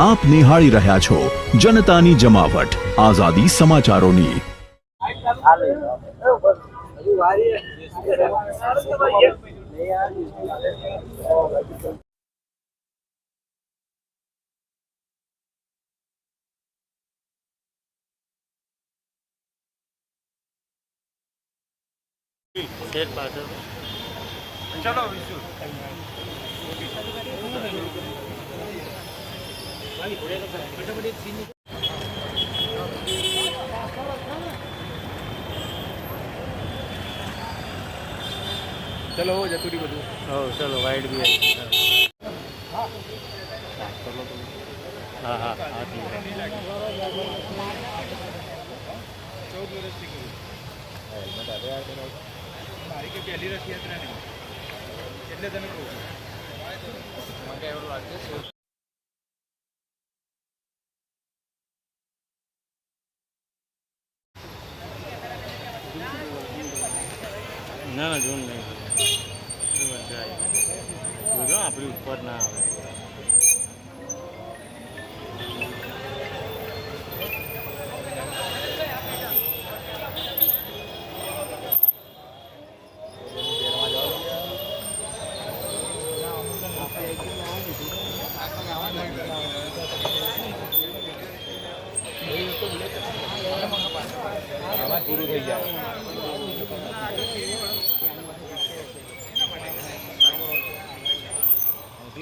આપ નિહાળી રહ્યા છો જનતાની જમાવટ આઝાદી સમાચારોની। चलो चलो जतुरी बधु चलो वाइड भी आई हाँ हाँ आती है 14 वर्ष की મારી કે પહેલી રથયાત્રા નહીં એટલે તમે કહો મને એવું લાગે છે ના ના જોન નહીં જો આપણી ઉપર ના આવે પૂરું થઈ જાય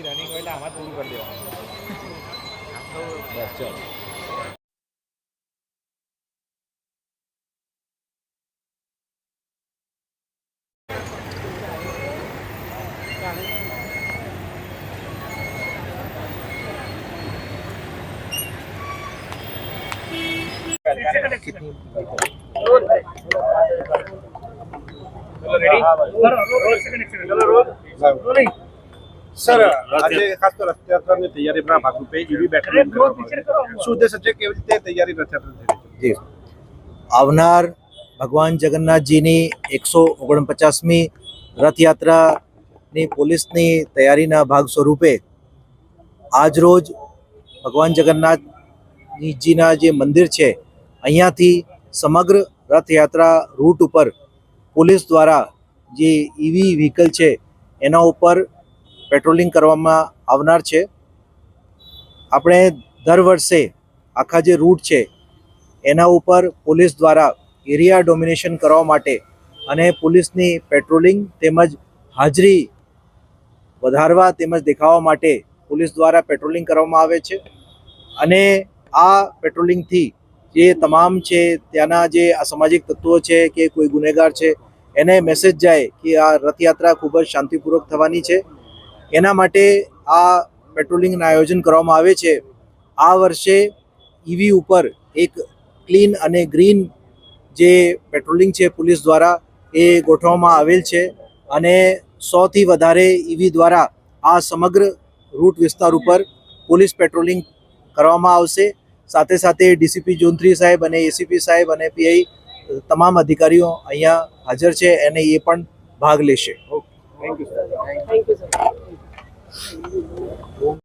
રનિંગ હોય એટલે આમાં પૂરું કરી દેવાનું બસ ચાલો સર આજે ખાસ તો રથયાત્રાની તૈયારીના ભાગરૂપે ઈવી બેટરી શું ઉદ્દેશ છે કેવી રીતે તૈયારી રથયાત્રા થઈ રહી છે? આવનાર ભગવાન જગન્નાથજીની 149મી રથયાત્રાની પોલીસની તૈયારીના ભાગ સ્વરૂપે આજરોજ ભગવાન જગન્નાથજીના જે મંદિર છે અહીંયાથી સમગ્ર રથયાત્રા રૂટ ઉપર પોલીસ દ્વારા જે ઈવી વ્હીકલ છે એના ઉપર પેટ્રોલિંગ કરવામાં આવનાર છે। આપણે દર વર્ષે આખા જે રૂટ છે એના ઉપર પોલીસ દ્વારા એરિયા ડોમિનેશન કરવા માટે અને પોલીસની પેટ્રોલિંગ તેમજ હાજરી વધારવા તેમજ દેખાવા માટે પોલીસ દ્વારા પેટ્રોલિંગ કરવામાં આવે છે અને આ પેટ્રોલિંગથી જે તમામ છે ત્યાંના જે અસામાજિક તત્વો છે કે કોઈ ગુનેગાર છે એને મેસેજ જાય કે આ રથયાત્રા ખૂબ જ શાંતિપૂર્વક થવાની છે। એના માટે આ પેટ્રોલિંગનું આયોજન કરવામાં આવે છે। આ વર્ષે ઈવી ઉપર એક ક્લીન અને ગ્રીન જે પેટ્રોલિંગ છે પોલીસ દ્વારા એ ગોઠવવામાં આવેલ છે અને 100થી વધારે ઈવી દ્વારા આ સમગ્ર રૂટ વિસ્તાર ઉપર પોલીસ પેટ્રોલિંગ કરવામાં આવશે। સાથે સાથે ડીસીપી ઝોન 3 સાહેબ અને એસીપી સાહેબ અને પીઆઈ તમામ અધિકારીઓ અહીંયા હાજર છે અને એ પણ ભાગ લેશે। Thank you sir.